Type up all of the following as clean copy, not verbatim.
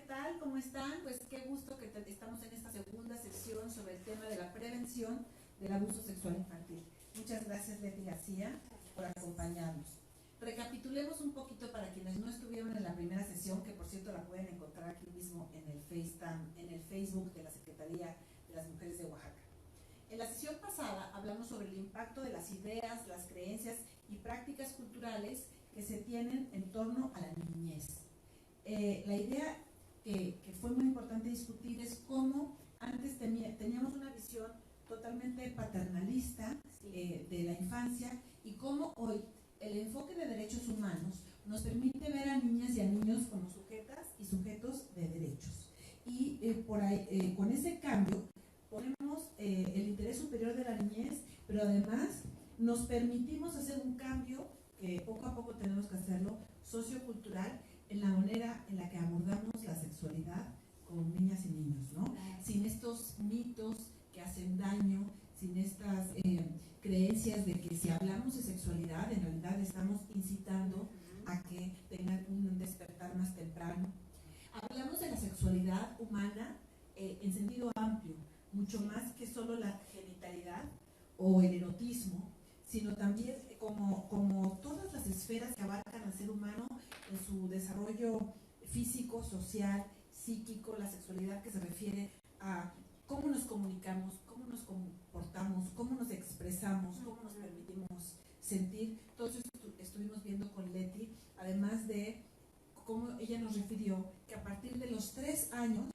tal? ¿Cómo están? Pues qué gusto que estamos en esta segunda sección sobre el tema de la prevención del abuso sexual infantil. Muchas gracias, Leti García, por acompañarnos. Recapitulemos un poquito para quienes no estuvieron en la primera sesión, que por cierto la pueden encontrar aquí mismo en el Facebook de la Secretaría de las Mujeres de Oaxaca. En la sesión pasada hablamos sobre el impacto de las ideas, las creencias y prácticas culturales que se tienen en torno a la niñez. La idea que fue muy importante discutir es cómo antes teníamos una visión totalmente paternalista de la infancia y cómo hoy el enfoque de derechos humanos nos permite ver a niñas y a niños como sujetas y sujetos de derechos. Y por ahí, con ese cambio ponemos el interés superior de la niñez, pero además nos permitimos hacer un cambio que poco a poco tenemos que hacerlo, sociocultural, en la manera en la que abordamos la sexualidad con niñas y niños, ¿no? Sin estos mitos que hacen daño, sin estas creencias de que si hablamos de sexualidad, en realidad estamos incitando a que tengan un despertar más temprano. Hablamos de la sexualidad humana en sentido amplio, mucho más que solo la genitalidad o el erotismo, sino también como todas las esferas que abarcan al ser humano en su desarrollo físico, social, psíquico, la sexualidad que se refiere a cómo nos comunicamos, cómo nos comportamos, cómo nos expresamos, cómo nos permitimos sentir. Todo eso estuvimos viendo con Leti, además de cómo ella nos refirió que a partir de los 3 años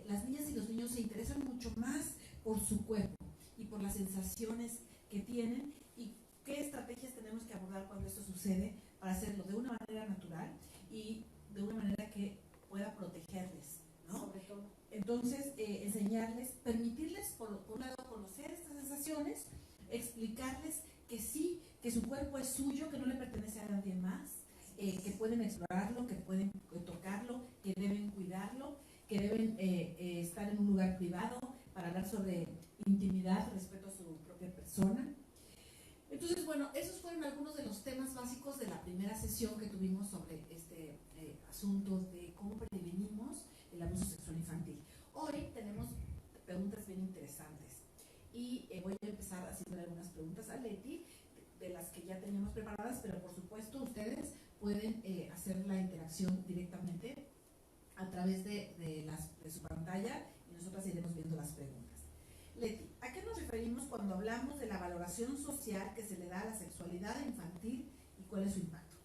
las niñas y los niños se interesan mucho más por su cuerpo y por las sensaciones que tienen y qué estrategias tenemos que abordar cuando esto sucede para hacerlo de una manera natural y de una manera que pueda protegerles, ¿no? Sobre todo. Entonces, enseñarles, permitirles, por un lado, conocer estas sensaciones, explicarles que sí, que su cuerpo es suyo, que no le pertenece a nadie más, que pueden explorarlo, que pueden tocarlo, que deben cuidarlo, que deben estar en un lugar privado para hablar sobre intimidad, respeto a su propia persona. Entonces, bueno, esos fueron algunos de los temas básicos de la primera sesión que tuvimos sobre este asunto de cómo prevenimos el abuso sexual infantil. Hoy tenemos preguntas bien interesantes y voy a empezar haciendo algunas preguntas a Leti, de las que ya teníamos preparadas, pero por supuesto ustedes pueden hacer la interacción directamente a través de su pantalla y nosotras iremos viendo las preguntas. Leti, ¿a qué nos referimos cuando hablamos de la valoración social que se le da a la sexualidad infantil y cuál es su impacto?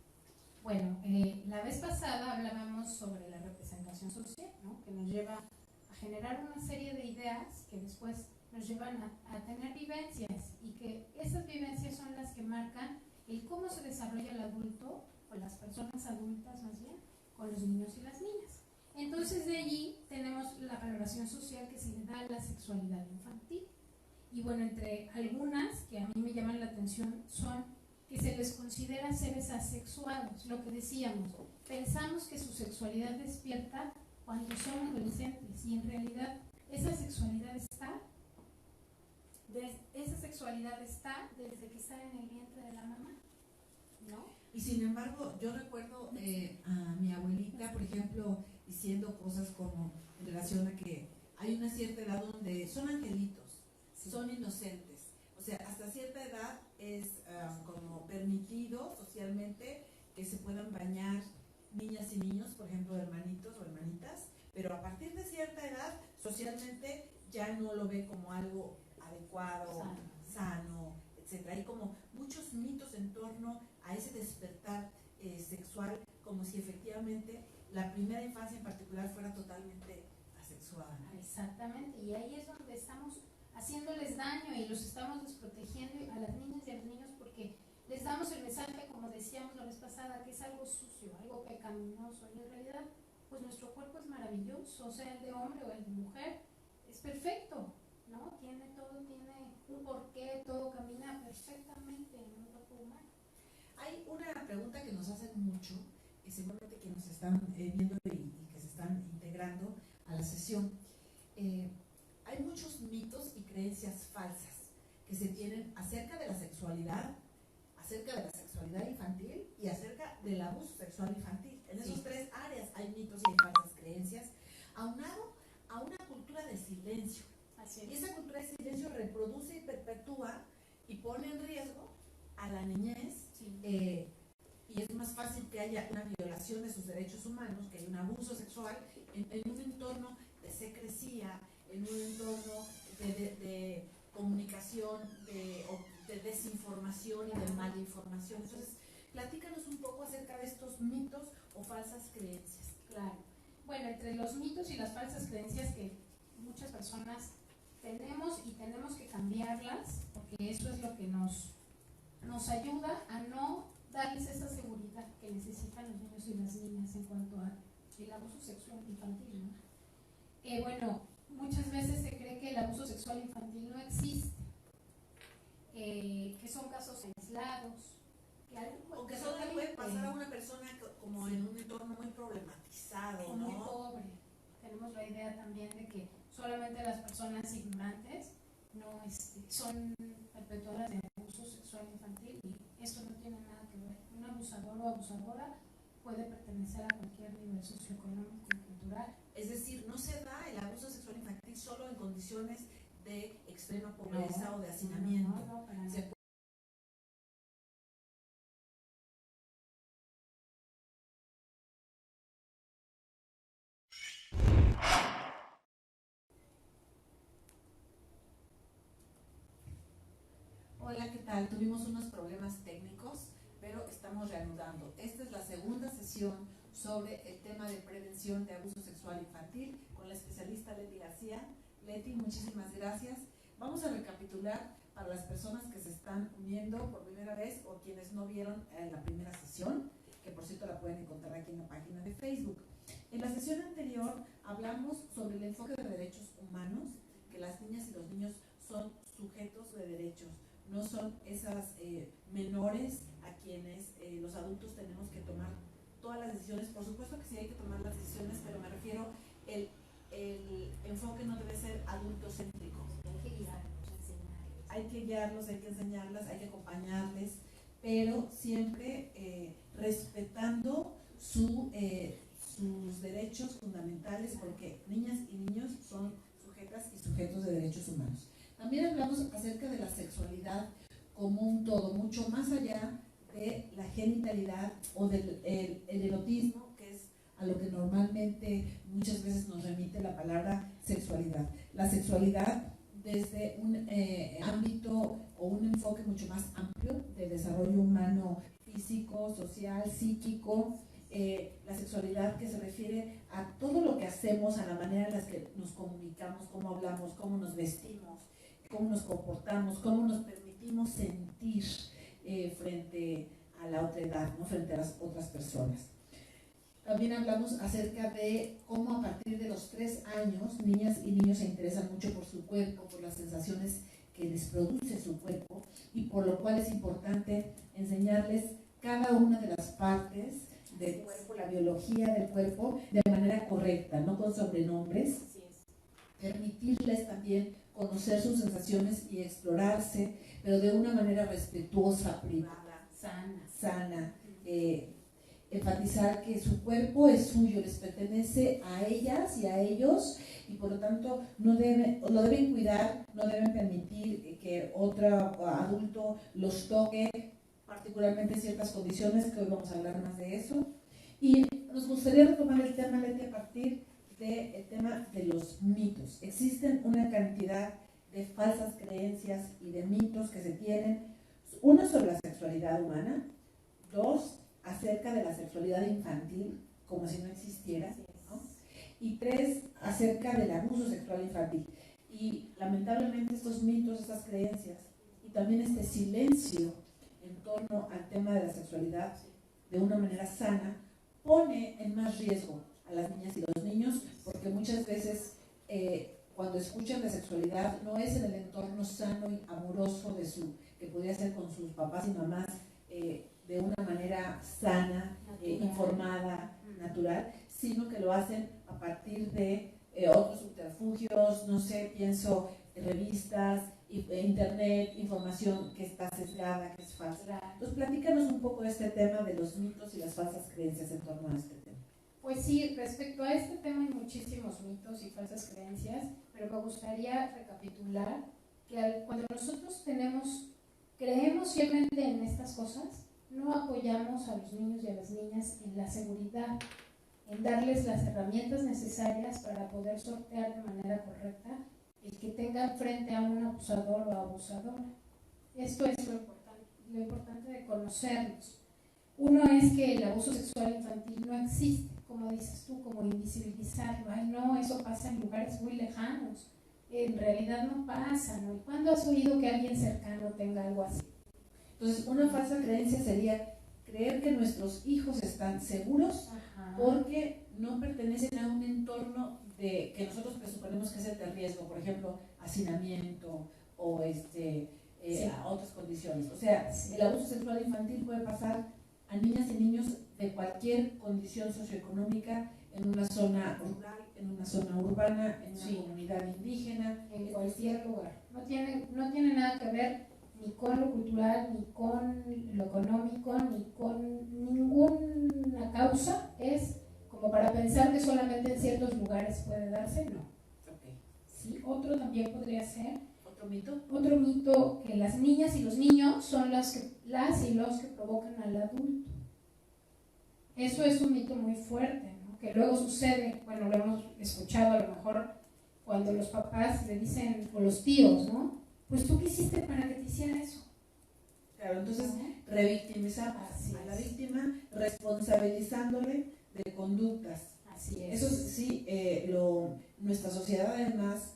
Bueno, la vez pasada hablábamos sobre la representación social, ¿no? Que nos lleva a generar una serie de ideas que después nos llevan a tener vivencias y que esas vivencias son las que marcan el cómo se desarrolla el adulto o las personas adultas más bien con los niños y las niñas. Entonces de allí tenemos la valoración social que se le da a la sexualidad infantil y bueno, entre algunas que a mí me llaman la atención son que se les considera seres asexuados, lo que decíamos, pensamos que su sexualidad despierta cuando son adolescentes y en realidad esa sexualidad está desde que están en el vientre de la mamá, ¿no? Y sin embargo, yo recuerdo a mi abuelita, por ejemplo, diciendo cosas como en relación a que hay una cierta edad donde son angelitos, son inocentes. O sea, hasta cierta edad es como permitido socialmente que se puedan bañar niñas y niños, por ejemplo, hermanitos o hermanitas, pero a partir de cierta edad, socialmente ya no lo ve como algo adecuado, sano, etc. Hay como muchos mitos en torno a ese despertar sexual, como si efectivamente la primera infancia en particular fuera totalmente asexuada, ¿no? Exactamente, y ahí es donde estamos haciéndoles daño y los estamos desprotegiendo a las niñas y a los niños porque les damos el mensaje, como decíamos la vez pasada, que es algo sucio, algo pecaminoso, y en realidad pues nuestro cuerpo es maravilloso, o sea, el de hombre o el de mujer es perfecto, ¿no? Tiene un porqué, todo camina perfectamente en un cuerpo humano. Hay una pregunta que nos hacen mucho, y seguramente que nos están viendo y que se están integrando a la sesión. Hay muchos mitos y creencias falsas que se tienen acerca de la sexualidad infantil y acerca del abuso sexual infantil. En esas 3 áreas hay mitos y hay falsas creencias. creencias, aunado a una cultura de silencio. Y esa cultura de silencio reproduce y perpetúa y pone en riesgo a la niñez, y es más fácil que haya una violación de sus derechos humanos, que haya un abuso sexual en un entorno de secrecía, en un entorno de comunicación, de desinformación y de malinformación. Entonces, platícanos un poco acerca de estos mitos o falsas creencias. Claro. Bueno, entre los mitos y las falsas creencias que muchas personas tenemos y tenemos que cambiarlas, porque eso es lo que nos ayuda a no darles esa seguridad que necesitan los niños y las niñas en cuanto al abuso sexual infantil, ¿no? Bueno, muchas veces se cree que el abuso sexual infantil no existe, que son casos aislados, o que solo le puede pasar a una persona como en un entorno muy problematizado, o ¿no? muy pobre. Tenemos la idea también de que solamente las personas ignorantes no son perpetuadoras de abuso sexual infantil, y esto no tiene nada que ver. Un abusador o abusadora puede pertenecer a cualquier nivel socioeconómico y cultural. Es decir, no se da el abuso sexual infantil solo en condiciones de extrema pobreza o de hacinamiento. No, para nada. Hola, ¿qué tal? Tuvimos unos problemas técnicos, pero estamos reanudando. Esta es la segunda sesión sobre el tema de prevención de abuso sexual infantil con la especialista Leti García. Leti, muchísimas gracias. Vamos a recapitular para las personas que se están uniendo por primera vez o quienes no vieron la primera sesión, que por cierto la pueden encontrar aquí en la página de Facebook. En la sesión anterior hablamos sobre el enfoque de derechos humanos, que las niñas y los niños son sujetos de derechos, no son esas menores a quienes los adultos tenemos que tomar todas las decisiones. Por supuesto que sí hay que tomar las decisiones, pero me refiero, el enfoque no debe ser adultocéntrico. Hay que guiarlos, enseñarles. Hay que guiarlos, hay que enseñarlas, hay que acompañarles, pero siempre respetando sus derechos fundamentales, porque niñas y niños son sujetas y sujetos de derechos humanos. También hablamos acerca de la sexualidad como un todo, mucho más allá de la genitalidad o del el erotismo, que es a lo que normalmente muchas veces nos remite la palabra sexualidad. La sexualidad desde un ámbito o un enfoque mucho más amplio de desarrollo humano, físico, social, psíquico, la sexualidad que se refiere a todo lo que hacemos, a la manera en la que nos comunicamos, cómo hablamos, cómo nos vestimos, cómo nos comportamos, cómo nos permitimos sentir frente a la otra edad, ¿no? Frente a las otras personas. También hablamos acerca de cómo a partir de los 3 años, niñas y niños se interesan mucho por su cuerpo, por las sensaciones que les produce su cuerpo, y por lo cual es importante enseñarles cada una de las partes del cuerpo, la biología del cuerpo, de manera correcta, no con sobrenombres. Permitirles también conocer sus sensaciones y explorarse, pero de una manera respetuosa, privada, sana. Enfatizar que su cuerpo es suyo, les pertenece a ellas y a ellos, y por lo tanto lo deben cuidar, no deben permitir que otro adulto los toque, particularmente en ciertas condiciones, que hoy vamos a hablar más de eso. Y nos gustaría retomar el tema, Leti, a partir del tema de los mitos. Existen una cantidad de falsas creencias y de mitos que se tienen, uno sobre la sexualidad humana, 2 acerca de la sexualidad infantil, como si no existiera, ¿no? Y 3 acerca del abuso sexual infantil. Y lamentablemente estos mitos, estas creencias y también este silencio en torno al tema de la sexualidad de una manera sana pone en más riesgo a las niñas y los niños, porque muchas veces cuando escuchan de sexualidad no es en el entorno sano y amoroso que podría ser con sus papás y mamás, de una manera sana, informada, natural, sino que lo hacen a partir de otros subterfugios, no sé, pienso en revistas, internet, información que está sesgada, que es falsa. Entonces, platícanos un poco de este tema de los mitos y las falsas creencias en torno a este tema. Pues sí, respecto a este tema hay muchísimos mitos y falsas creencias, pero me gustaría recapitular que cuando nosotros creemos ciegamente en estas cosas, no apoyamos a los niños y a las niñas en la seguridad, en darles las herramientas necesarias para poder sortear de manera correcta el que tengan frente a un abusador o abusadora. Esto es lo importante de conocerlos. Uno es que el abuso sexual infantil no existe, como dices tú, como invisibilizarlo. Ay, no, eso pasa en lugares muy lejanos. En realidad no pasa, ¿no? ¿Y cuándo has oído que alguien cercano tenga algo así? Entonces, una falsa creencia sería creer que nuestros hijos están seguros. Ajá. Porque no pertenecen a un entorno que nosotros presuponemos que es de riesgo, por ejemplo, hacinamiento o sí. A otras condiciones. O sea, sí, el abuso sexual infantil puede pasar a niñas y niños de cualquier condición socioeconómica, en una zona rural, en una zona urbana, en una comunidad indígena, en cualquier lugar. No tiene nada que ver ni con lo cultural, ni con lo económico, ni con ninguna causa. Es como para pensar que solamente en ciertos lugares puede darse, no. Okay. Sí, otro también podría ser ¿Mito? Otro mito, que las niñas y los niños son las y los que provocan al adulto. Eso es un mito muy fuerte, ¿no? Que luego sucede, bueno, lo hemos escuchado a lo mejor cuando los papás le dicen, o los tíos, ¿no? Pues tú qué hiciste para que te hiciera eso. Claro, entonces revictimizar a la víctima, responsabilizándole de conductas. Así es. Eso sí, nuestra sociedad además,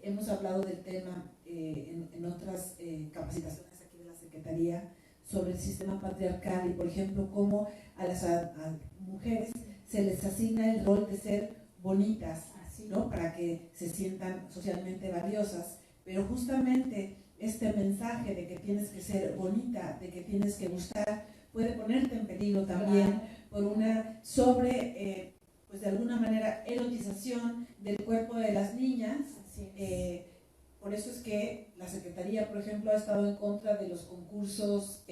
hemos hablado del tema en otras capacitaciones aquí de la Secretaría sobre el sistema patriarcal y, por ejemplo, cómo a las mujeres se les asigna el rol de ser bonitas, ¿no? Para que se sientan socialmente valiosas, pero justamente este mensaje de que tienes que ser bonita, de que tienes que gustar, puede ponerte en peligro también por una pues de alguna manera erotización del cuerpo de las niñas. Por eso es que la Secretaría, por ejemplo, ha estado en contra de los concursos,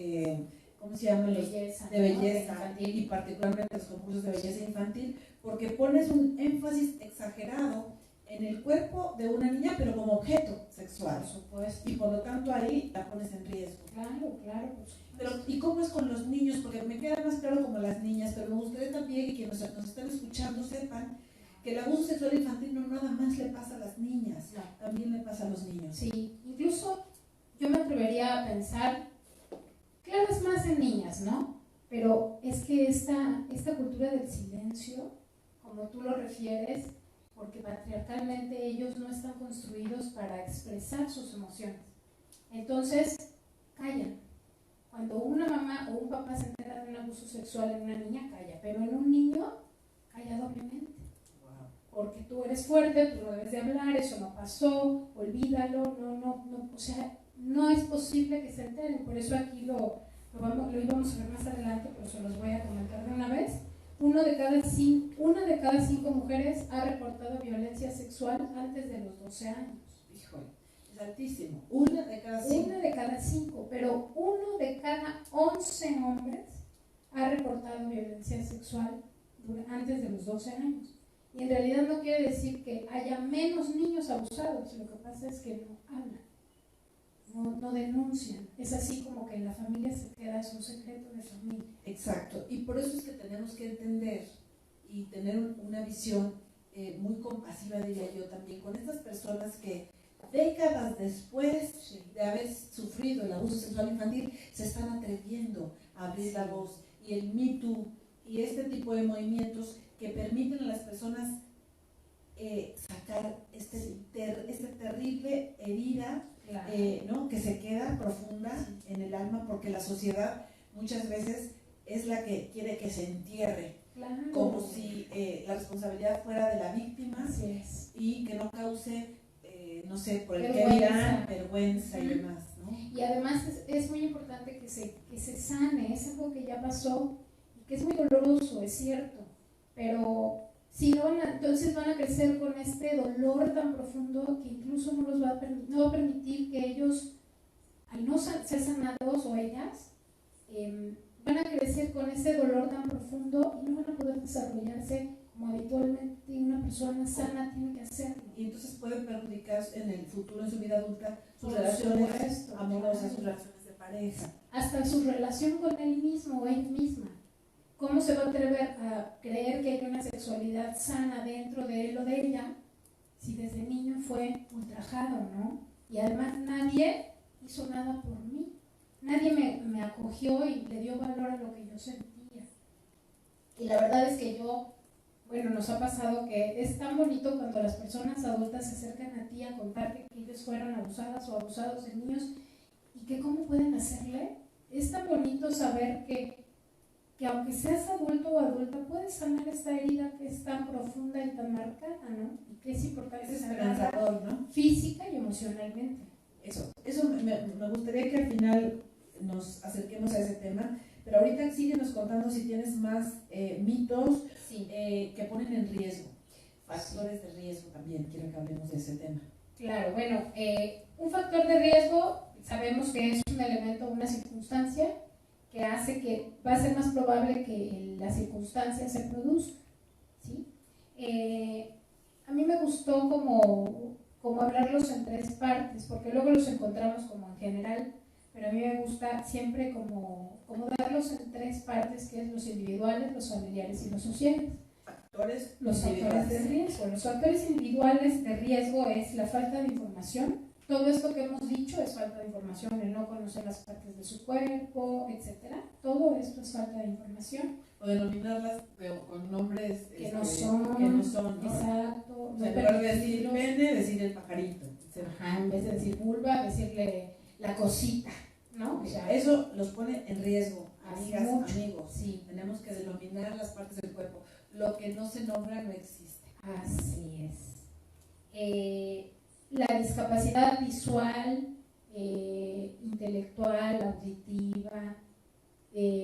¿cómo se llaman? De belleza, ¿no? Y particularmente los concursos de belleza infantil, porque pones un énfasis exagerado en el cuerpo de una niña, pero como objeto sexual. Por supuesto. Y por lo tanto ahí la pones en riesgo. Claro. Pero, ¿y cómo es con los niños? Porque me queda más claro como las niñas, pero me gustaría también que quienes nos están escuchando sepan que el abuso sexual infantil no nada más le pasa a las niñas, también le pasa a los niños. Sí, incluso yo me atrevería a pensar, claro, es más en niñas, ¿no? Pero es que esta cultura del silencio, como tú lo refieres, porque patriarcalmente ellos no están construidos para expresar sus emociones. Entonces, callan. Cuando una mamá o un papá se entera de un abuso sexual en una niña, calla, pero en un niño, calla doblemente. Porque tú eres fuerte, tú no debes de hablar, eso no pasó, olvídalo, no, o sea, no es posible que se enteren. Por eso aquí lo íbamos a ver más adelante, pero se los voy a comentar de una vez. Una de cada 5 mujeres ha reportado violencia sexual antes de los 12 años. Híjole, es altísimo. Una de cada 5. Una de cada 5, pero 1 de cada 11 hombres ha reportado violencia sexual antes de los 12 años. Y en realidad no quiere decir que haya menos niños abusados, lo que pasa es que no hablan, no denuncian. Es así como que en la familia se queda, es un secreto de familia. Exacto, y por eso es que tenemos que entender y tener una visión muy compasiva, diría yo también, con estas personas que décadas después de haber sufrido el abuso sexual infantil se están atreviendo a abrir la voz, y el Me Too y este tipo de movimientos que permiten a las personas sacar esta terrible herida, ¿no? Que se queda profunda en el alma, porque la sociedad muchas veces es la que quiere que se entierre, como si la responsabilidad fuera de la víctima y que no cause, no sé, por el que dirán, vergüenza y demás, ¿no? Y además es muy importante que se sane, es algo que ya pasó y que es muy doloroso, es cierto, pero si no entonces van a crecer con este dolor tan profundo que incluso no va a permitir que ellos, al no ser sanados, o ellas, van a crecer con ese dolor tan profundo y no van a poder desarrollarse como habitualmente una persona sana tiene que hacerlo. Y entonces pueden perjudicar en el futuro, en su vida adulta, sus Por relaciones supuesto, amorosas, claro. sus relaciones de pareja. Hasta su relación con él mismo o ella misma. ¿Cómo se va a atrever a creer que hay una sexualidad sana dentro de él o de ella si desde niño fue ultrajado, ¿no? Y además nadie hizo nada por mí. Nadie me acogió y le dio valor a lo que yo sentía. Y la verdad es que nos ha pasado que es tan bonito cuando las personas adultas se acercan a ti a contarte que ellos fueron abusadas o abusados de niños y que cómo pueden hacerle. Es tan bonito saber que aunque seas adulto o adulta, puedes sanar esta herida que es tan profunda y tan marcada, ¿no? Y que es importante sanarla, ¿no? Física y emocionalmente. Eso me gustaría que al final nos acerquemos a ese tema, pero ahorita síguenos contando si tienes más mitos que ponen en riesgo, factores de riesgo también, quiero que hablemos de ese tema. Claro, bueno, un factor de riesgo sabemos que es un elemento, una circunstancia que hace que va a ser más probable que la circunstancia se produzca, ¿sí? A mí me gustó como hablarlos en tres partes, porque luego los encontramos como en general, pero a mí me gusta siempre como darlos en tres partes, que es los individuales, los familiares y los sociales. Los factores de riesgo. Los factores individuales de riesgo es la falta de información. Todo esto que hemos dicho es falta de información, el no conocer las partes de su cuerpo, etc. Todo esto es falta de información. O denominarlas con nombres que no son, ¿no? Exacto. O sea, en lugar de decir pene, decir el pajarito. Ajá, en vez de decir vulva, decirle la cosita, ¿no? O sea, eso los pone en riesgo, amigas, mucho. amigos. Sí. Tenemos que denominar las partes del cuerpo. Lo que no se nombra no existe. Así es. La discapacidad visual, intelectual, auditiva,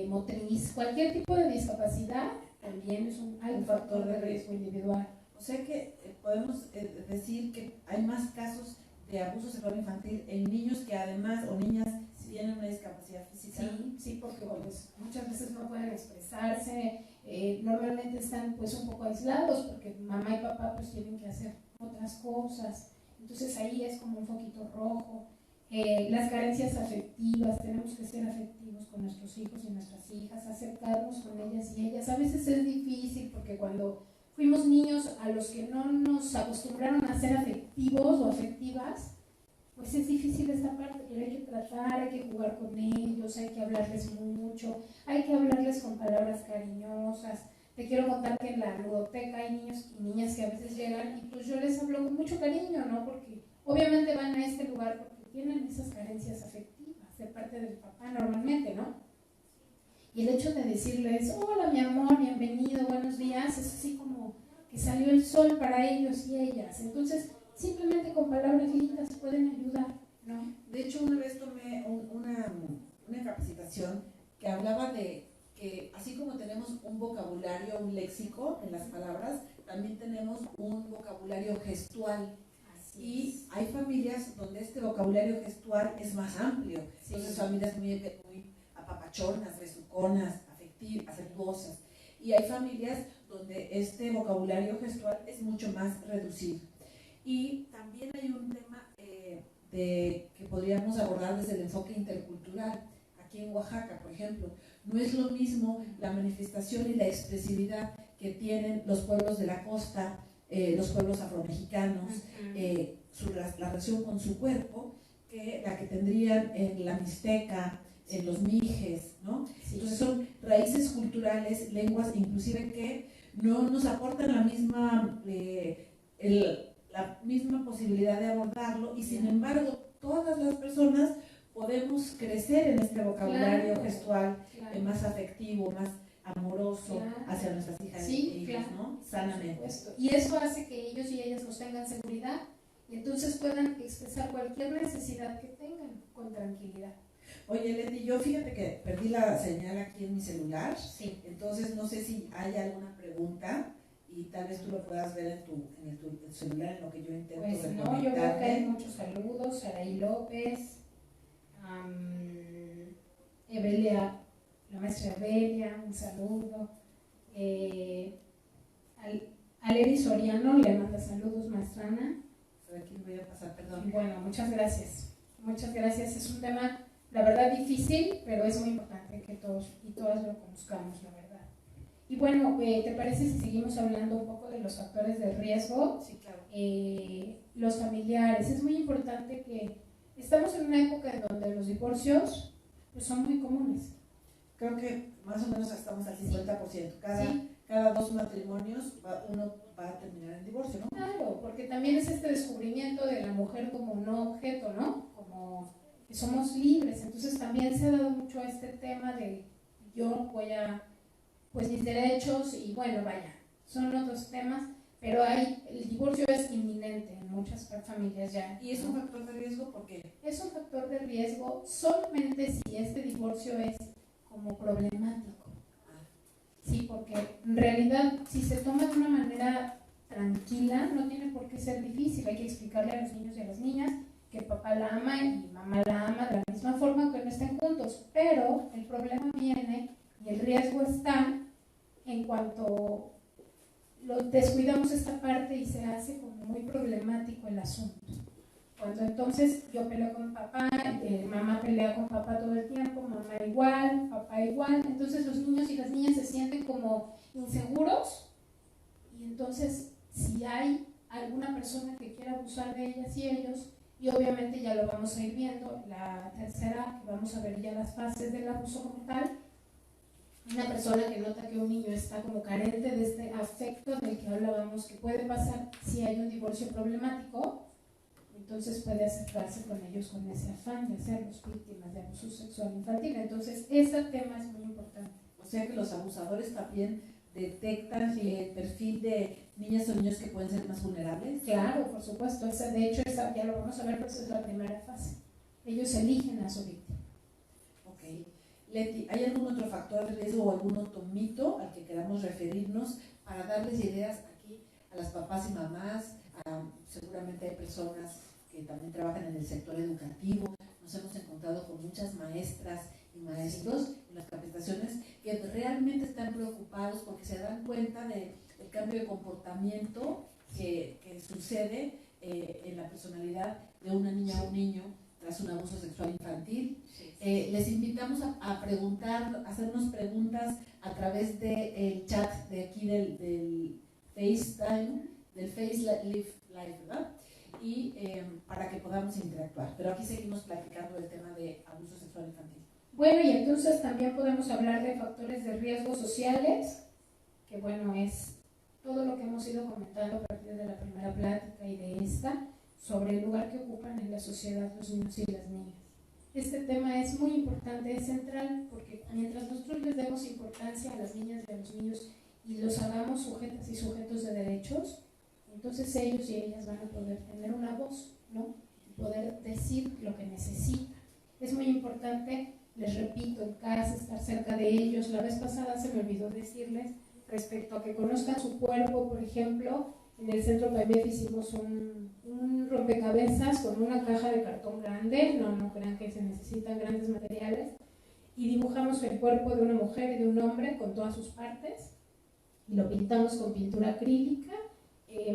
motriz, cualquier tipo de discapacidad también es un factor de riesgo individual. O sea que podemos decir que hay más casos de abuso sexual infantil en niños que además, o niñas, tienen una discapacidad física. Sí, porque pues, muchas veces no pueden expresarse, normalmente están pues un poco aislados porque mamá y papá pues tienen que hacer otras cosas, entonces ahí es como un foquito rojo. Las carencias afectivas, tenemos que ser afectivos con nuestros hijos y nuestras hijas, acercarnos con ellas y ellas. A veces es difícil porque cuando fuimos niños a los que no nos acostumbraron a ser afectivos o afectivas, pues es difícil esta parte, pero hay que tratar, hay que jugar con ellos, hay que hablarles mucho, hay que hablarles con palabras cariñosas. Te quiero contar que en la ludoteca hay niños y niñas que a veces llegan y pues yo les hablo con mucho cariño, ¿no? Porque obviamente van a este lugar porque tienen esas carencias afectivas de parte del papá normalmente, ¿no? Y el hecho de decirles, hola mi amor, bienvenido, buenos días, es así como que salió el sol para ellos y ellas. Entonces, simplemente con palabras lindas pueden ayudar, ¿no? De hecho, una vez tomé una capacitación que hablaba de que así como tenemos un vocabulario, un léxico en las palabras, también tenemos un vocabulario gestual. Y hay familias donde este vocabulario gestual es más amplio. Sí. Entonces, familias muy apapachonas, besuconas, afectuosas. Y hay familias donde este vocabulario gestual es mucho más reducido. Y también hay un tema que podríamos abordar desde el enfoque intercultural. Aquí en Oaxaca, por ejemplo, no es lo mismo la manifestación y la expresividad que tienen los pueblos de la costa, los pueblos afromexicanos, la relación con su cuerpo, que la que tendrían en la mixteca, en los mijes, ¿no? Sí. Entonces son raíces culturales, lenguas, inclusive que no nos aportan la misma posibilidad de abordarlo, y sin embargo todas las personas podemos crecer en este vocabulario gestual, más afectivo, más amoroso hacia nuestras hijas e hijos, ¿no? Sanamente. Y eso hace que ellos y ellas nos tengan seguridad y entonces puedan expresar cualquier necesidad que tengan con tranquilidad. Oye, Leti, yo fíjate que perdí la señal aquí en mi celular, sí. Entonces no sé si hay alguna pregunta y tal vez tú lo puedas ver en tu celular en lo que yo intento pues no, yo veo que hay muchos saludos. Saraí López, Evelia la maestra Delia, un saludo. A Lery Soriano le manda saludos, maestra Ana. Por aquí voy a pasar, perdón. Y bueno, muchas gracias. Muchas gracias. Es un tema, la verdad, difícil, pero es muy importante que todos y todas lo conozcamos, la verdad. Y bueno, ¿te parece si seguimos hablando un poco de los factores de riesgo? Sí, claro. Los familiares. Es muy importante que estamos en una época en donde los divorcios pues, son muy comunes. Creo que más o menos estamos al 50%. Sí. Cada 2 matrimonios uno va a terminar en divorcio, ¿no? Claro, porque también es este descubrimiento de la mujer como no objeto, ¿no? Como que somos libres. Entonces también se ha dado mucho este tema de yo voy a, pues mis derechos y bueno, vaya, son otros temas, pero el divorcio es inminente en muchas familias ya. ¿Y es un factor de riesgo? ¿Por qué? Es un factor de riesgo solamente si este divorcio es como problemático. Sí, porque en realidad si se toma de una manera tranquila no tiene por qué ser difícil. Hay que explicarle a los niños y a las niñas que papá la ama y mamá la ama de la misma forma aunque no estén juntos, pero el problema viene y el riesgo está en cuanto descuidamos esta parte y se hace como muy problemático el asunto. Cuando entonces yo peleo con papá, mamá pelea con papá todo el tiempo, mamá igual, papá igual, entonces los niños y las niñas se sienten como inseguros y entonces si hay alguna persona que quiera abusar de ellas y ellos, y obviamente ya lo vamos a ir viendo, la tercera, que vamos a ver ya las fases del abuso como tal, una persona que nota que un niño está como carente de este afecto del que hablábamos que puede pasar si hay un divorcio problemático, entonces puede acercarse con ellos con ese afán de serlos víctimas de abuso sexual infantil. Entonces, ese tema es muy importante. O sea que los abusadores también detectan el perfil de niñas o niños que pueden ser más vulnerables. Claro, por supuesto. De hecho, ya lo vamos a ver, pues es la primera fase. Ellos eligen a su víctima. Ok. Leti, ¿hay algún otro factor de riesgo o algún otro mito al que queramos referirnos para darles ideas aquí a las papás y mamás? Seguramente hay personas que también trabajan en el sector educativo. Nos hemos encontrado con muchas maestras y maestros en las capacitaciones que realmente están preocupados porque se dan cuenta del cambio de comportamiento que sucede en la personalidad de una niña o un niño tras un abuso sexual infantil. Les invitamos a preguntar, a hacernos preguntas a través del chat de aquí del FaceTime, del Face Live, ¿verdad? Y para que podamos interactuar. Pero aquí seguimos platicando del tema de abuso sexual infantil. Bueno, y entonces también podemos hablar de factores de riesgo sociales, que bueno, es todo lo que hemos ido comentando a partir de la primera plática y de esta, sobre el lugar que ocupan en la sociedad los niños y las niñas. Este tema es muy importante, es central, porque mientras nosotros les demos importancia a las niñas y a los niños y los hagamos sujetas y sujetos de derechos, entonces ellos y ellas van a poder tener una voz, ¿no? Y poder decir lo que necesitan. Es muy importante, les repito, en casa, estar cerca de ellos. La vez pasada se me olvidó decirles respecto a que conozcan su cuerpo, por ejemplo, en el centro PAIMEF hicimos un rompecabezas con una caja de cartón grande, no crean que se necesitan grandes materiales, y dibujamos el cuerpo de una mujer y de un hombre con todas sus partes, y lo pintamos con pintura acrílica,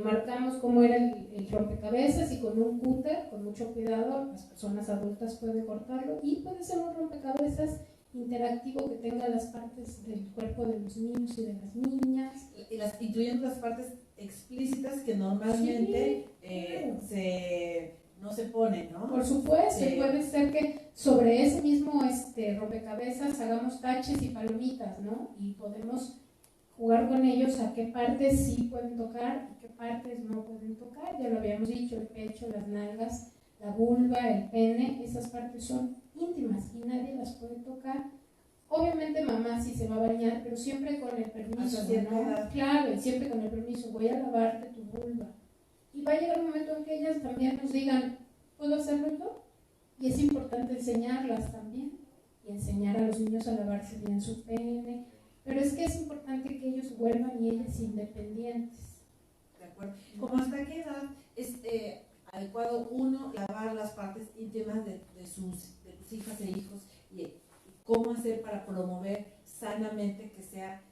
marcamos cómo era el rompecabezas y con un cúter, con mucho cuidado, las personas adultas pueden cortarlo y puede ser un rompecabezas interactivo que tenga las partes del cuerpo de los niños y de las niñas. Incluyendo las partes explícitas que normalmente no se ponen, ¿no? Por supuesto, y puede ser que sobre ese mismo rompecabezas hagamos taches y palomitas, ¿no? Y podemos jugar con ellos a qué partes sí pueden tocar y qué partes no pueden tocar. Ya lo habíamos dicho, el pecho, las nalgas, la vulva, el pene, esas partes son íntimas y nadie las puede tocar. Obviamente mamá sí se va a bañar, pero siempre con el permiso, ¿no? Claro, y siempre con el permiso, voy a lavarte tu vulva. Y va a llegar un momento en que ellas también nos digan, ¿puedo hacerlo yo? Y es importante enseñarlas también, y enseñar a los niños a lavarse bien su pene, pero es que es importante que ellos vuelvan y ellas independientes. De acuerdo. ¿Cómo hasta qué edad es adecuado uno lavar las partes íntimas de tus hijas e hijos? Y cómo hacer para promover sanamente que sea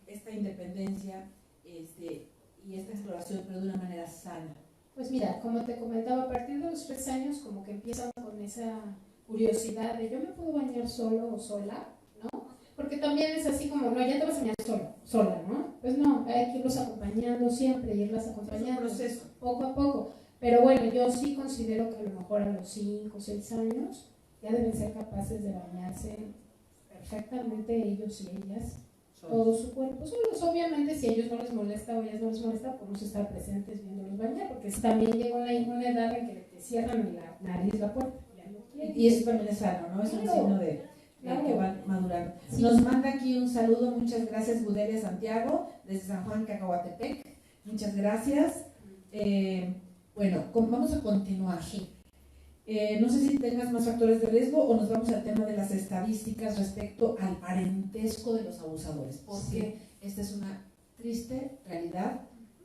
esta independencia y esta exploración, pero de una manera sana. Pues mira, como te comentaba, a partir de los 3 años como que empiezan con esa curiosidad de yo me puedo bañar solo o sola, ¿no? Porque también es así como, no, ya te vas a bañar solo, sola, ¿no? Pues no, hay que irlos acompañando siempre, irlas acompañando, es un proceso, poco a poco. Pero bueno, yo sí considero que a lo mejor a los 5 o 6 años ya deben ser capaces de bañarse perfectamente ellos y ellas, todo su cuerpo solos. Obviamente si a ellos no les molesta o a ellas no les molesta, podemos estar presentes viéndolos bañar, porque también llega una edad en que te cierran la nariz, la puerta. Y eso también es sano, ¿no? Es un signo de que van madurando. Sí. Nos manda aquí un saludo, muchas gracias, Budelia Santiago, desde San Juan, Cacahuatepec. Muchas gracias. Bueno, vamos a continuar. No sé si tengas más factores de riesgo o nos vamos al tema de las estadísticas respecto al parentesco de los abusadores, porque esta es una triste realidad,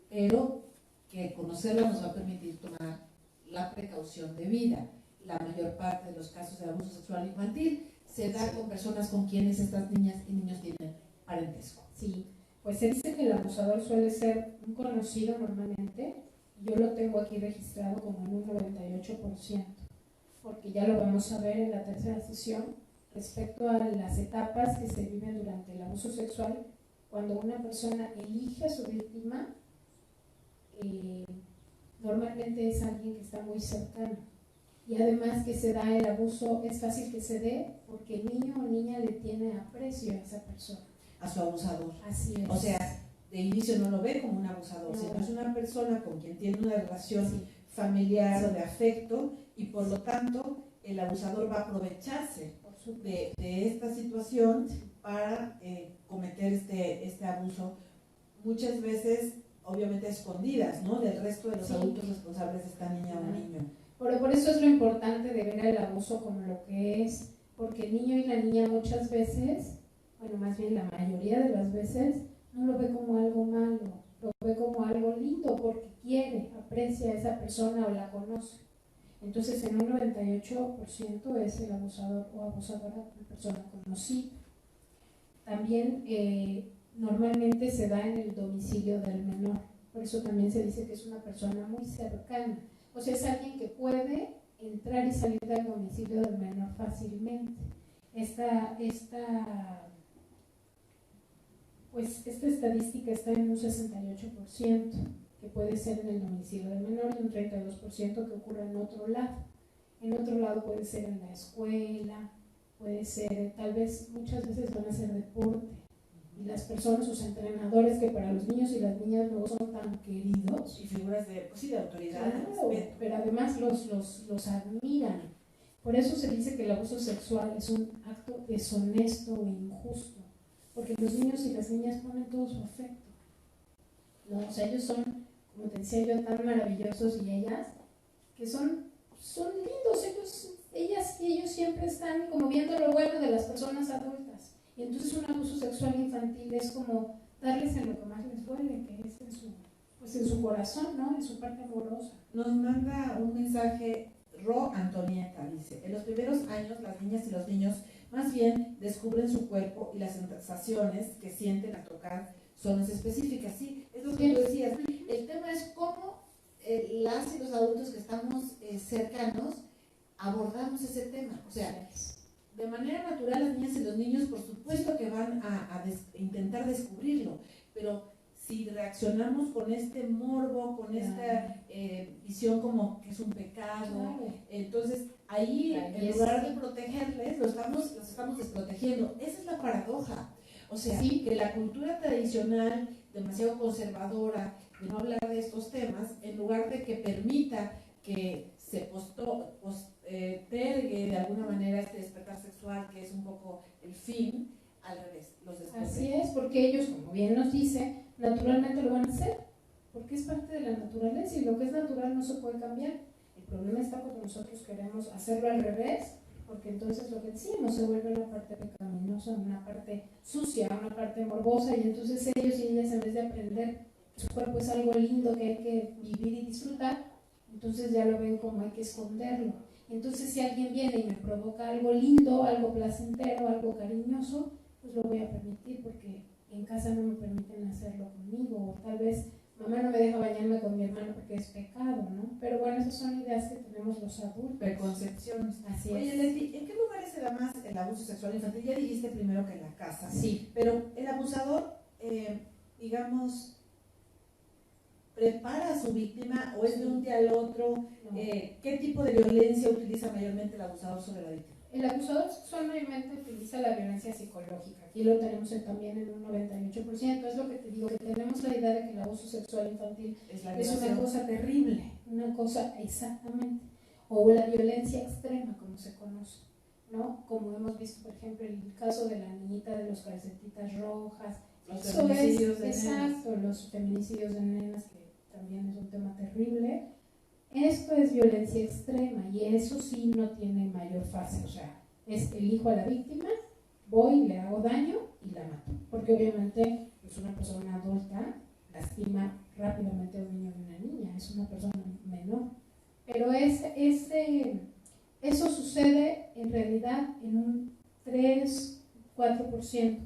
pero que conocerla nos va a permitir tomar la precaución debida. La mayor parte de los casos de abuso sexual infantil se da con personas con quienes estas niñas y niños tienen parentesco. Sí, pues se dice que el abusador suele ser un conocido normalmente. Yo lo tengo aquí registrado como en un 98%, porque ya lo vamos a ver en la tercera sesión respecto a las etapas que se viven durante el abuso sexual. Cuando una persona elige a su víctima, normalmente es alguien que está muy cercano. Y además que se da el abuso, es fácil que se dé porque el niño o niña le tiene aprecio a esa persona. A su abusador. Así es. O sea, de inicio no lo ve como un abusador, sino es una persona con quien tiene una relación familiar o de afecto, y por lo tanto el abusador va a aprovecharse de esta situación para cometer este abuso, muchas veces obviamente a escondidas, ¿no?, del resto de los adultos responsables de esta niña o niño. Por eso es lo importante de ver el abuso como lo que es, porque el niño y la niña muchas veces, bueno, más bien la mayoría de las veces, no lo ve como algo malo, lo ve como algo lindo porque quiere, aprecia a esa persona o la conoce. Entonces en un 98% es el abusador o abusadora una persona conocida. También normalmente se da en el domicilio del menor, por eso también se dice que es una persona muy cercana. O sea, es alguien que puede entrar y salir del domicilio del menor fácilmente. Esta estadística está en un 68%, que puede ser en el domicilio del menor, y un 32% que ocurre en otro lado. En otro lado puede ser en la escuela, puede ser, tal vez, muchas veces van a ser deporte. Y las personas, sus entrenadores, que para los niños y las niñas luego son tan queridos. Y figuras de autoridad. Claro, pero además los admiran. Por eso se dice que el abuso sexual es un acto deshonesto e injusto, porque los niños y las niñas ponen todo su afecto. ¿No? O sea, ellos son, como te decía yo, tan maravillosos, y ellas, que son lindos, ellas y ellos siempre están como viendo lo bueno de las personas adultas. Y entonces un abuso sexual infantil es como darles en lo que más les duele, que es en su corazón, ¿no?, en su parte amorosa. Nos manda un mensaje Antonieta, dice: en los primeros años las niñas y los niños más bien descubren su cuerpo y las sensaciones que sienten al tocar zonas específicas. Sí, es lo que tú decías. El tema es cómo las y los adultos que estamos cercanos abordamos ese tema. O sea, de manera natural las niñas y los niños por supuesto que van a intentar descubrirlo, pero si reaccionamos con este morbo, con esta visión como que es un pecado, entonces ahí en lugar de protegerles, los estamos desprotegiendo. Esa es la paradoja. O sea, que la cultura tradicional, demasiado conservadora, de no hablar de estos temas, en lugar de que permita que se postergue de alguna manera este despertar sexual, que es un poco el fin, al revés, los desprotege. Así es, porque ellos, como bien nos dice, naturalmente lo van a hacer, porque es parte de la naturaleza, y lo que es natural no se puede cambiar. El problema está cuando nosotros queremos hacerlo al revés, porque entonces lo que decimos se vuelve una parte pecaminosa, una parte sucia, una parte morbosa, y entonces ellos y ellas, en vez de aprender que su cuerpo es algo lindo que hay que vivir y disfrutar, entonces ya lo ven como hay que esconderlo. Entonces, si alguien viene y me provoca algo lindo, algo placentero, algo cariñoso, pues lo voy a permitir porque en casa no me permiten hacerlo conmigo, o tal vez mamá no me deja bañarme con mi hermano porque es pecado, ¿no? Pero bueno, esas son ideas que tenemos los adultos. Preconcepciones. Así Oye, es. Leslie, ¿en qué lugares se da más el abuso sexual infantil? Ya dijiste primero que en la casa. Sí. Pero el abusador, digamos, prepara a su víctima o es de un día al otro. No. ¿Qué tipo de violencia utiliza mayormente el abusador sobre la víctima? El abusador sexual mayormente utiliza la violencia psicológica. Aquí lo tenemos también en un 98%. Es lo que te digo, que tenemos la idea de que el abuso sexual infantil es una cosa terrible, una cosa exactamente. O la violencia extrema, como se conoce, ¿no? Como hemos visto, por ejemplo, el caso de la niñita de los calcetitas rojas. Los feminicidios de nenas. Exacto, los feminicidios de nenas, que también es un tema terrible. Esto es violencia extrema y eso sí no tiene mayor fase, o sea, es elijo a la víctima, voy, le hago daño y la mato, porque obviamente es una persona adulta, lastima rápidamente a un niño y una niña, es una persona menor, pero eso sucede en realidad en un 3-4%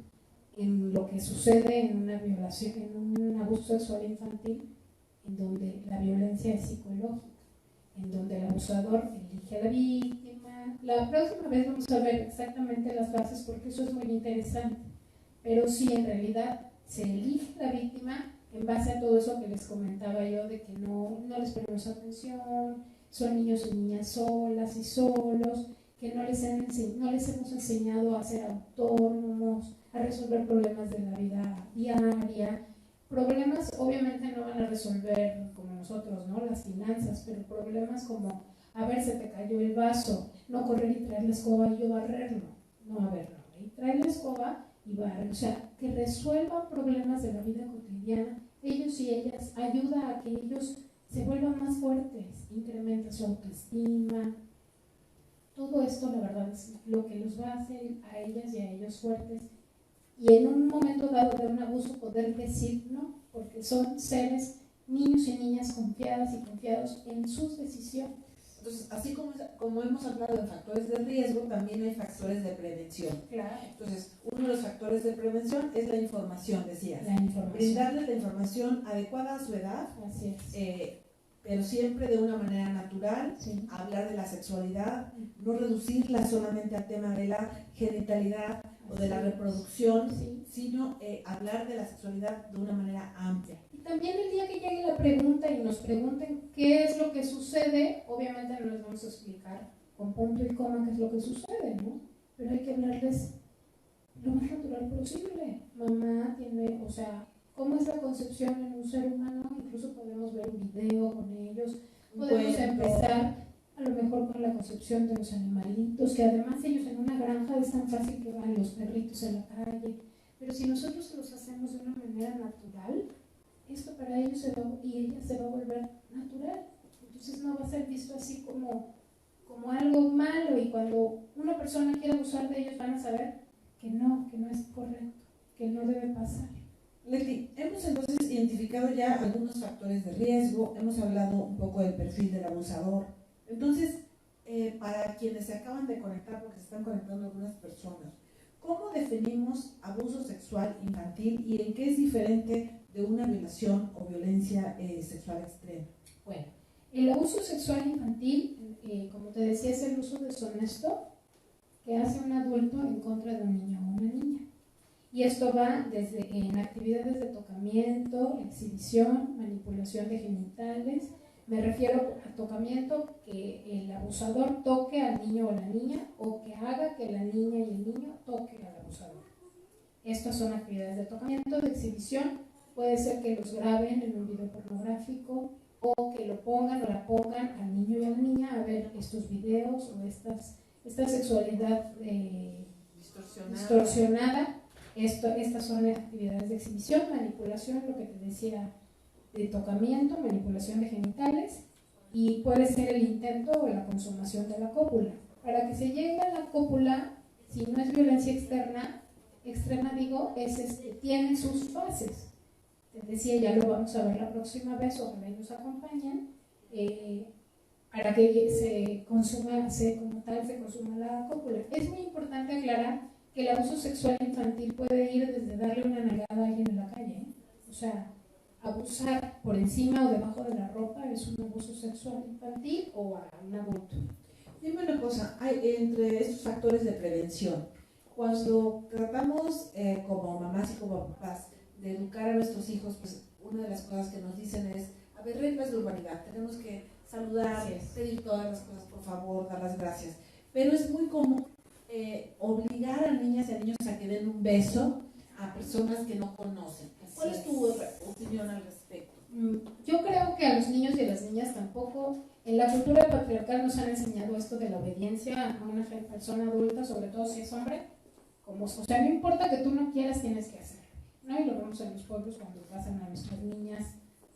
en lo que sucede en una violación, en un abuso sexual infantil, en donde la violencia es psicológica, en donde el abusador elige a la víctima. La próxima vez vamos a ver exactamente las bases porque eso es muy interesante, pero sí, en realidad se elige la víctima en base a todo eso que les comentaba yo, de que no les ponemos atención, son niños y niñas solas y solos, que no les hemos enseñado a ser autónomos, a resolver problemas de la vida diaria. Problemas obviamente no van a resolver como nosotros, ¿no? Las finanzas, pero problemas como, a ver, se te cayó el vaso, no correr y traer la escoba y yo barrerlo. No, a ver, no, y traer la escoba y barrer. O sea, que resuelvan problemas de la vida cotidiana, ellos y ellas, ayuda a que ellos se vuelvan más fuertes, incrementa su autoestima. Todo esto, la verdad, es lo que los va a hacer a ellas y a ellos fuertes. Y en un momento dado de un abuso poder decir no, porque son seres, niños y niñas confiadas y confiados en sus decisiones. Entonces, así como hemos hablado de factores de riesgo, también hay factores de prevención. Claro. Entonces, uno de los factores de prevención es la información, decías. La información. Brindarles la información adecuada a su edad. Así es. Pero siempre de una manera natural, sí. Hablar de la sexualidad, no reducirla solamente al tema de la genitalidad o de la reproducción, sí. Sino hablar de la sexualidad de una manera amplia. Y también el día que llegue la pregunta y nos pregunten qué es lo que sucede, obviamente no les vamos a explicar con punto y coma qué es lo que sucede, ¿no? Pero hay que hablarles lo más natural posible. Mamá tiene, o sea, ¿cómo es la concepción en un ser humano? Incluso podemos ver un video con ellos, podemos empezar a lo mejor con la concepción de los animalitos, que además ellos en una granja es tan fácil que van los perritos en la calle, pero si nosotros los hacemos de una manera natural, esto para ellos y ellas se va a volver natural, entonces no va a ser visto así como algo malo, y cuando una persona quiera abusar de ellos van a saber que no es correcto, que no debe pasar. Leslie, hemos entonces identificado ya algunos factores de riesgo, hemos hablado un poco del perfil del abusador. Entonces, para quienes se acaban de conectar, porque se están conectando algunas personas, ¿cómo definimos abuso sexual infantil y en qué es diferente de una violación o violencia sexual extrema? Bueno, el abuso sexual infantil, como te decía, es el uso deshonesto que hace un adulto en contra de un niño o una niña. Y esto va desde en actividades de tocamiento, exhibición, manipulación de genitales. Me refiero a tocamiento, que el abusador toque al niño o la niña, o que haga que la niña y el niño toquen al abusador. Estas son actividades de tocamiento, de exhibición. Puede ser que los graben en un video pornográfico, o que lo pongan o la pongan al niño y a la niña a ver estos videos o esta sexualidad distorsionada. Estas son actividades de exhibición, manipulación, lo que te decía, de tocamiento, manipulación de genitales, y puede ser el intento o la consumación de la cópula. Para que se llegue a la cópula, si no es violencia extrema digo, tiene sus fases. Te decía, ya lo vamos a ver la próxima vez, ojalá nos acompañen. para que se consuma la cópula. Es muy importante aclarar que el abuso sexual infantil puede ir desde darle una nalgada a alguien en la calle, ¿eh? O sea, abusar por encima o debajo de la ropa es un abuso sexual infantil o a un adulto. Dime una cosa, hay entre estos factores de prevención, cuando tratamos como mamás y como papás de educar a nuestros hijos, pues una de las cosas que nos dicen es, a ver, reglas de humanidad, tenemos que saludar, pedir todas las cosas por favor, dar las gracias, pero es muy común obligar a niñas y a niños a que den un beso a personas que no conocen. ¿Cuál es tu opinión al respecto? Yo creo que a los niños y a las niñas tampoco, en la cultura patriarcal nos han enseñado esto de la obediencia a una persona adulta, sobre todo si es hombre, como, o sea, no importa que tú no quieras, tienes que hacerlo, ¿no? Y lo vemos en los pueblos cuando pasan a nuestras niñas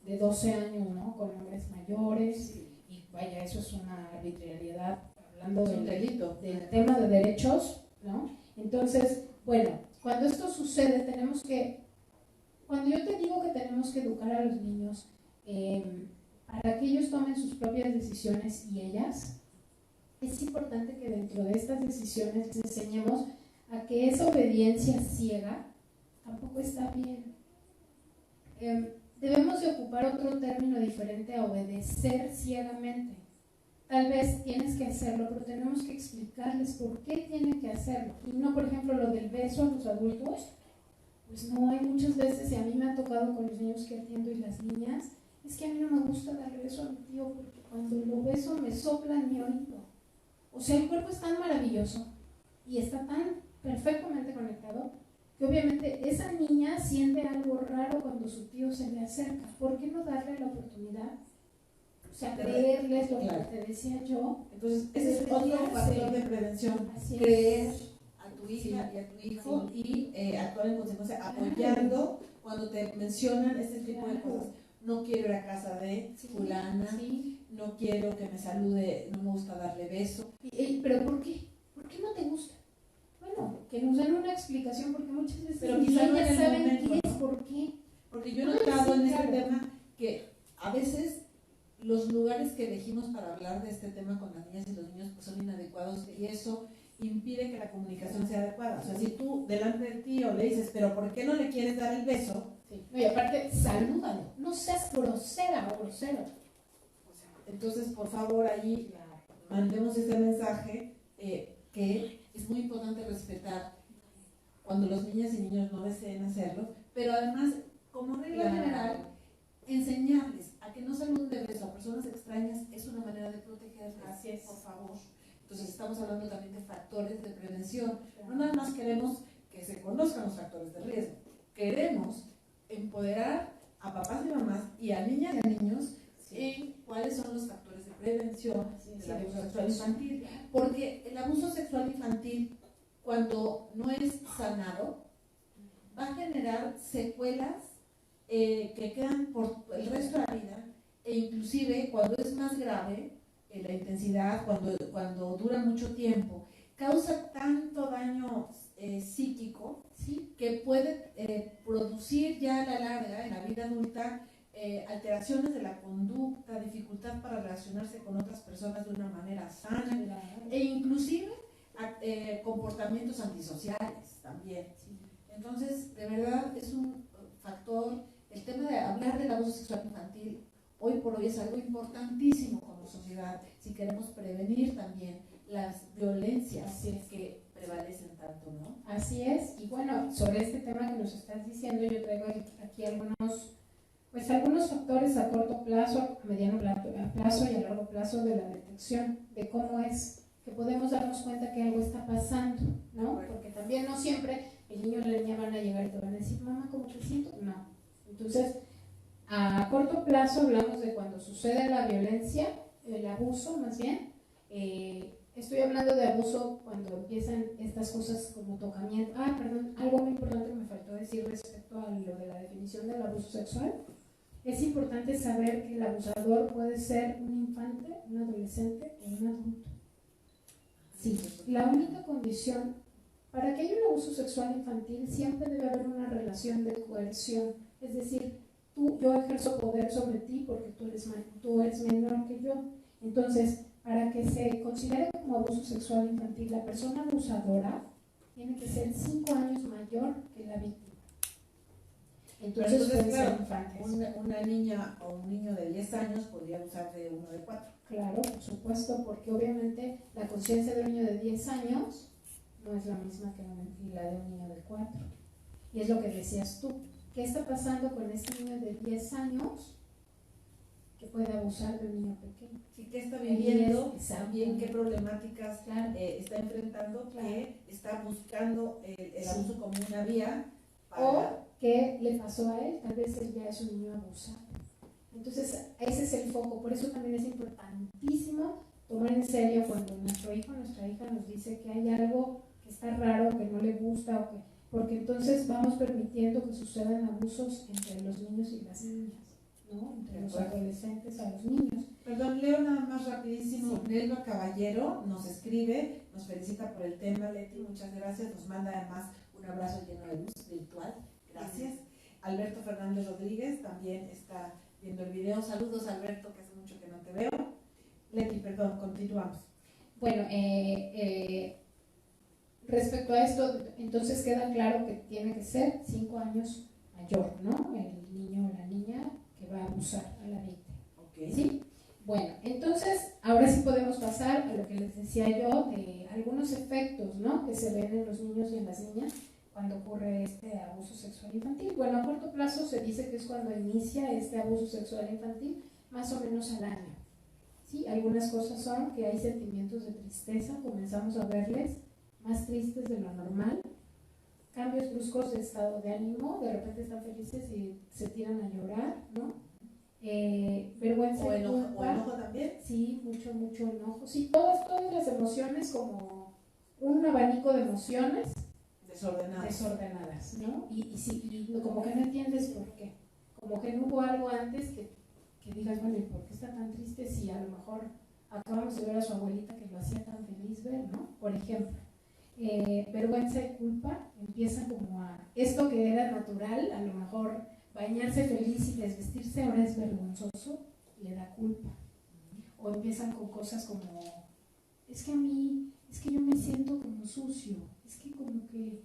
de 12 años, ¿no? Con hombres mayores, y vaya, eso es una arbitrariedad, hablando del tema de derechos, ¿no? Entonces, bueno, cuando esto sucede tenemos que, cuando yo te digo que tenemos que educar a los niños para que ellos tomen sus propias decisiones y ellas, es importante que dentro de estas decisiones les enseñemos a que esa obediencia ciega tampoco está bien. Debemos de ocupar otro término diferente a obedecer ciegamente. Tal vez tienes que hacerlo, pero tenemos que explicarles por qué tienen que hacerlo. Y no, por ejemplo, lo del beso a los adultos, pues no, hay muchas veces, y a mí me ha tocado con los niños que atiendo y las niñas, es que a mí no me gusta darle beso a mi tío porque cuando lo beso me sopla en mi oído. O sea, el cuerpo es tan maravilloso y está tan perfectamente conectado que obviamente esa niña siente algo raro cuando su tío se le acerca. ¿Por qué no darle la oportunidad? O sea, creerles lo que te decía yo. Entonces, ese es otro factor de prevención. Creer a tu hija y a tu hijo y actuar en consecuencia, apoyando cuando te mencionan este tipo de cosas. No quiero ir a casa de fulana, no quiero que me salude, no me gusta darle beso. ¿Pero por qué? ¿Por qué no te gusta? Bueno, que nos den una explicación, porque muchas veces pero quizás no saben momento, qué es, por qué. Porque yo he notado en este tema que a veces los lugares que elegimos para hablar de este tema con las niñas y los niños pues son inadecuados y eso impide que la comunicación sea adecuada. O sea, si tú delante del tío le dices, pero ¿por qué no le quieres dar el beso? Sí. No, y aparte, salúdalo, no seas grosera o grosero. Entonces, por favor, ahí mandemos este mensaje que es muy importante respetar cuando los niñas y niños no deseen hacerlo, pero además, como regla general, enseñarles a que no saluden de beso a personas extrañas es una manera de protegerlas. Así es. Por favor. Entonces, estamos hablando también de factores de prevención. No nada más queremos que se conozcan los factores de riesgo, queremos empoderar a papás y mamás y a niñas y a niños en cuáles son los factores de prevención del abuso sexual infantil, porque el abuso sexual infantil, cuando no es sanado, va a generar secuelas que quedan por el resto de la vida, e inclusive cuando es más grave, la intensidad, cuando dura mucho tiempo, causa tanto daño psíquico, ¿sí?, que puede producir ya a la larga, en la vida adulta, alteraciones de la conducta, dificultad para relacionarse con otras personas de una manera sana, e inclusive comportamientos antisociales también. Entonces, de verdad, es un factor, el tema de hablar del abuso sexual infantil, hoy por hoy es algo importantísimo como sociedad, si queremos prevenir también las violencias que prevalecen tanto, ¿no? Así es, y bueno, sobre este tema que nos estás diciendo, yo traigo aquí algunos factores a corto plazo, a mediano plazo y a largo plazo de la detección, de cómo es que podemos darnos cuenta que algo está pasando, ¿no? Porque también no siempre el niño y la niña van a llegar y te van a decir, mamá, ¿cómo te siento? No. Entonces, a corto plazo hablamos de cuando sucede la violencia, el abuso más bien. Estoy hablando de abuso cuando empiezan estas cosas como tocamiento. Perdón, algo muy importante que me faltó decir respecto a lo de la definición del abuso sexual. Es importante saber que el abusador puede ser un infante, un adolescente o un adulto. Sí, la única condición para que haya un abuso sexual infantil siempre debe haber una relación de coerción, es decir, yo ejerzo poder sobre ti porque tú eres menor que yo, Entonces, para que se considere como abuso sexual infantil, la persona abusadora tiene que ser 5 años mayor que la víctima. Entonces puede ser infantes. Una niña o un niño de 10 años podría abusar de uno de 4. Claro, por supuesto, porque obviamente la conciencia de un niño de 10 años no es la misma que la de un niño de 4. Y es lo que decías tú. ¿Qué está pasando con este niño de 10 años que puede abusar de un niño pequeño? Sí, ¿qué está viviendo? También qué problemáticas está enfrentando, claro, que está buscando el abuso como una vía para... O qué le pasó a él, tal vez él ya es un niño abusado. Entonces, ese es el foco. Por eso también es importantísimo tomar en serio cuando nuestro hijo o nuestra hija nos dice que hay algo que está raro, que no le gusta, o que, porque entonces vamos permitiendo que sucedan abusos entre los niños y las niñas, ¿no? Entre los adolescentes a los niños. Perdón, leo nada más rapidísimo. Sí. Nelva Caballero nos escribe, nos felicita por el tema, Leti, muchas gracias. Nos manda además un abrazo lleno de luz virtual. Gracias. Alberto Fernández Rodríguez también está viendo el video. Saludos, Alberto, que hace mucho que no te veo. Leti, perdón, continuamos. Bueno, respecto a esto, entonces queda claro que tiene que ser 5 años mayor, ¿no? El niño o la niña que va a abusar a la víctima. Okay. ¿Sí? Bueno, entonces, ahora sí podemos pasar a lo que les decía yo de algunos efectos, ¿no? Que se ven en los niños y en las niñas cuando ocurre este abuso sexual infantil. Bueno, a corto plazo se dice que es cuando inicia este abuso sexual infantil, más o menos al año. ¿Sí? Algunas cosas son que hay sentimientos de tristeza, comenzamos a verles más tristes de lo normal, cambios bruscos de estado de ánimo, de repente están felices y se tiran a llorar, ¿no? Vergüenza o enojo también. Sí, mucho enojo. Sí, todas las emociones, como un abanico de emociones desordenadas, ¿no? Y como que no entiendes por qué, como que no hubo algo antes que digas, bueno, ¿y por qué está tan triste si a lo mejor acabamos de ver a su abuelita que lo hacía tan feliz ver, ¿no? Por ejemplo, vergüenza y culpa empiezan como a, esto que era natural, a lo mejor bañarse feliz y desvestirse ahora es vergonzoso y le da culpa. O empiezan con cosas como, es que yo me siento como sucio, es que como que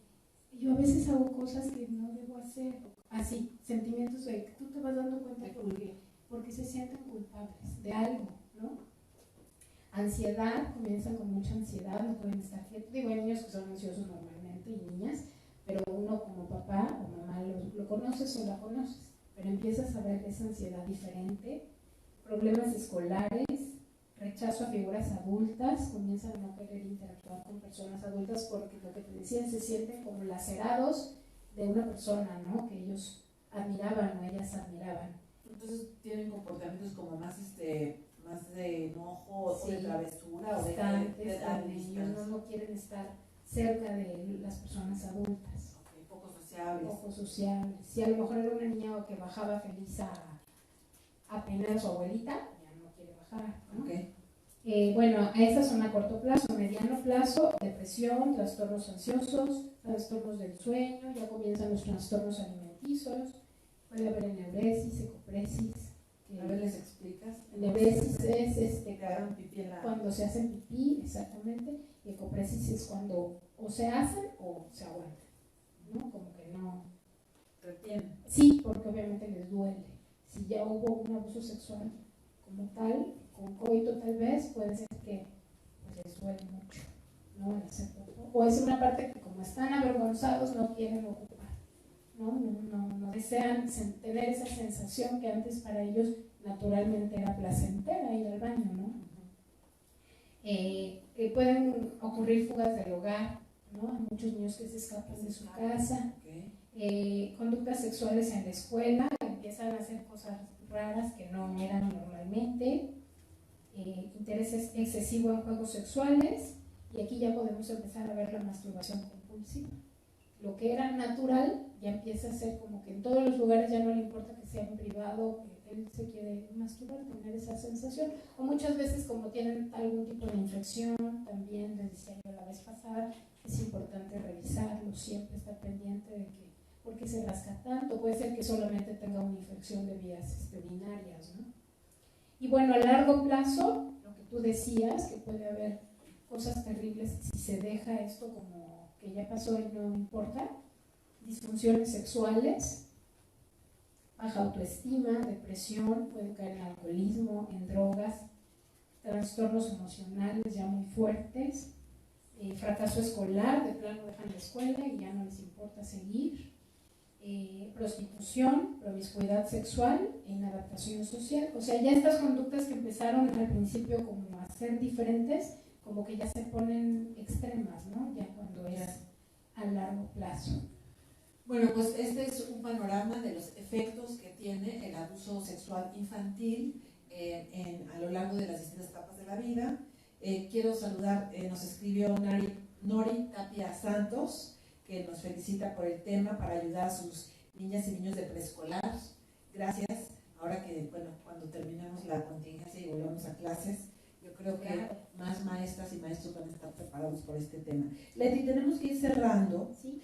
yo a veces hago cosas que no debo hacer, así, sentimientos de que tú te vas dando cuenta porque se sienten culpables de algo, ¿no? Ansiedad, comienzan con mucha ansiedad, no pueden estar quietos. Digo, hay niños que son ansiosos normalmente y niñas, pero uno como papá o mamá lo conoces o la conoces, pero empiezas a ver esa ansiedad diferente, problemas escolares, rechazo a figuras adultas, comienzan a no querer interactuar con personas adultas porque lo que te decía, se sienten como lacerados de una persona, ¿no? Que ellos admiraban o ellas admiraban. Entonces tienen comportamientos como más de enojo, sí, o de travesura o de ellos no quieren estar cerca de las personas adultas. Okay, poco sociables. Si a lo mejor era una niña que bajaba feliz a peinar a su abuelita, ya no quiere bajar, ¿no? Okay. Bueno, estas son a corto plazo. Mediano plazo, depresión, trastornos ansiosos, trastornos del sueño, ya comienzan los trastornos alimenticios, puede haber eneuresis, ecopresis. A ver, ¿les explicas? Eneuresis es cuando se hacen pipí, exactamente, y ecopresis es cuando o se hacen o se aguantan, ¿no? Como que no retienen. Sí, porque obviamente les duele. Si ya hubo un abuso sexual como tal, con coito tal vez, puede ser que pues, les duele mucho, ¿no? O es una parte que como están avergonzados no quieren ocupar, no desean tener esa sensación que antes para ellos naturalmente era placentera ir al baño, ¿no? Pueden ocurrir fugas del hogar, ¿no? Hay muchos niños que se escapan de su casa. Conductas sexuales en la escuela, empiezan a hacer cosas raras que no eran normalmente, interés excesivo en juegos sexuales, y aquí ya podemos empezar a ver la masturbación compulsiva. Lo que era natural ya empieza a ser como que en todos los lugares ya no le importa que sea en privado, que él se quiere masturbar, tener esa sensación, o muchas veces como tienen algún tipo de infección, también les decía yo la vez pasada, es importante revisarlo, siempre estar pendiente de que, ¿por qué se rasca tanto? Puede ser que solamente tenga una infección de vías urinarias, ¿no? Y bueno, a largo plazo, lo lo que tú decías, que puede haber cosas terribles si se deja esto como que ya pasó y no importa, disfunciones sexuales, baja autoestima, depresión, puede caer en alcoholismo, en drogas, trastornos emocionales ya muy fuertes, fracaso escolar, de plano dejan la escuela y ya no les importa seguir, prostitución, promiscuidad sexual e inadaptación social. O sea, ya estas conductas que empezaron al principio como a ser diferentes, como que ya se ponen extremas, ¿no? Ya cuando es a largo plazo. Bueno, pues este es un panorama de los efectos que tiene el abuso sexual infantil a lo largo de las distintas etapas de la vida. Quiero saludar, nos escribió Nori Tapia Santos, que nos felicita por el tema para ayudar a sus niñas y niños de preescolar. Gracias. Ahora que, bueno, cuando terminemos la contingencia y volvamos a clases, yo creo que más maestras y maestros van a estar preparados por este tema. Leti, tenemos que ir cerrando. ¿Sí?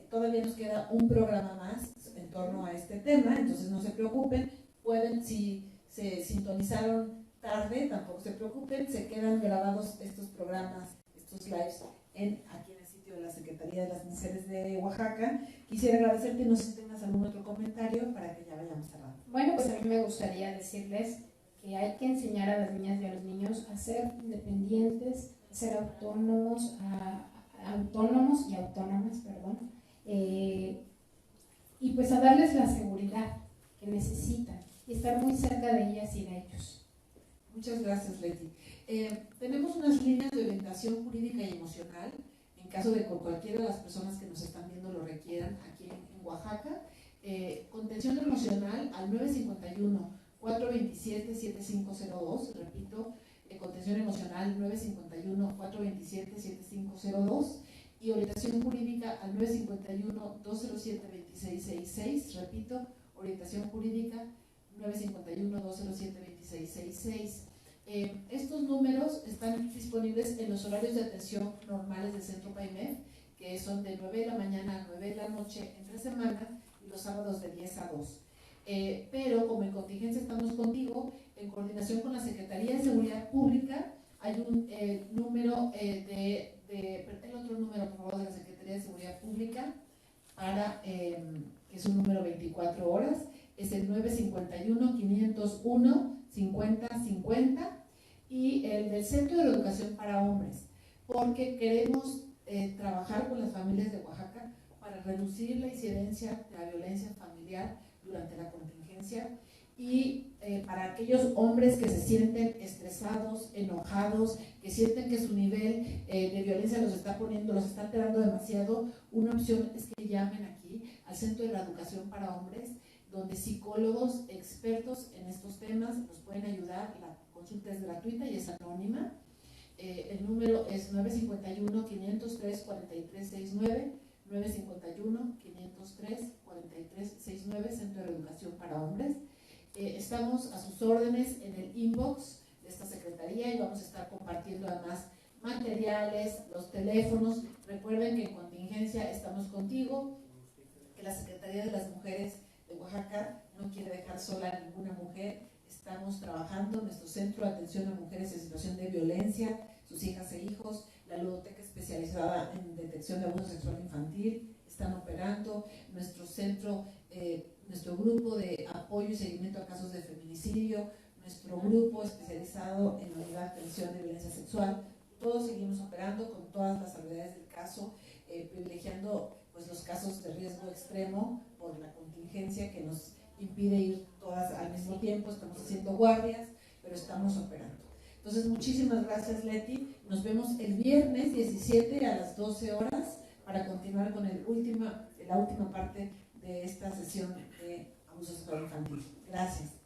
Todavía nos queda un programa más en torno a este tema, entonces no se preocupen. Pueden, si se sintonizaron tarde, tampoco se preocupen, se quedan grabados estos programas, estos lives aquí en el sitio de la Secretaría de las Mujeres de Oaxaca. Quisiera agradecerte, no sé si tengas algún otro comentario para que ya vayamos cerrando. Bueno, pues a mí me gustaría decirles que hay que enseñar a las niñas y a los niños a ser independientes, a ser autónomos, autónomos y autónomas, perdón, y pues a darles la seguridad que necesitan y estar muy cerca de ellas y de ellos. Muchas gracias, Leti. Tenemos unas líneas de orientación jurídica y emocional, en caso de que cualquiera de las personas que nos están viendo lo requieran aquí en Oaxaca. Contención emocional al 951-427-7502, repito, contención emocional 951-427-7502, y orientación jurídica al 951-207-2666, repito, orientación jurídica 951-207-2666. Estos números están disponibles en los horarios de atención normales del Centro PAIMEF, que son de 9 de la mañana a 9 de la noche entre semana y los sábados de 10 a 2. Pero como en contingencia estamos contigo, en coordinación con la Secretaría de Seguridad Pública, hay un número el otro número, por favor, de la Secretaría de Seguridad Pública, que es un número 24 horas, es el 951-501-5050, y el del Centro de Educación para Hombres, porque queremos trabajar con las familias de Oaxaca para reducir la incidencia de la violencia familiar durante la contingencia, y para aquellos hombres que se sienten estresados, enojados, que sienten que su nivel de violencia los está alterando demasiado, una opción es que llamen aquí al Centro de la Educación para Hombres, donde psicólogos expertos en estos temas nos pueden ayudar. La consulta es gratuita y es anónima. El número es 951-503-4369, 951-503-4369, Centro de Educación para Hombres. Estamos a sus órdenes en el inbox de esta secretaría y vamos a estar compartiendo además materiales, los teléfonos. Recuerden que en contingencia estamos contigo, que la Secretaría de las Mujeres de Oaxaca no quiere dejar sola a ninguna mujer. Estamos trabajando en nuestro Centro de Atención a Mujeres en Situación de Violencia, sus hijas e hijos, la ludoteca especializada en detección de abuso sexual infantil, están operando nuestro centro, nuestro grupo de apoyo y seguimiento a casos de feminicidio, nuestro grupo especializado en la unidad de atención de violencia sexual. Todos seguimos operando con todas las salvedades del caso, privilegiando pues los casos de riesgo extremo por la contingencia que nos impide ir todas al mismo tiempo. Estamos haciendo guardias, pero estamos operando. Entonces, muchísimas gracias, Leti. Nos vemos el viernes 17 a las 12 horas para continuar con la última parte de esta sesión de abuso sexual infantil. Gracias.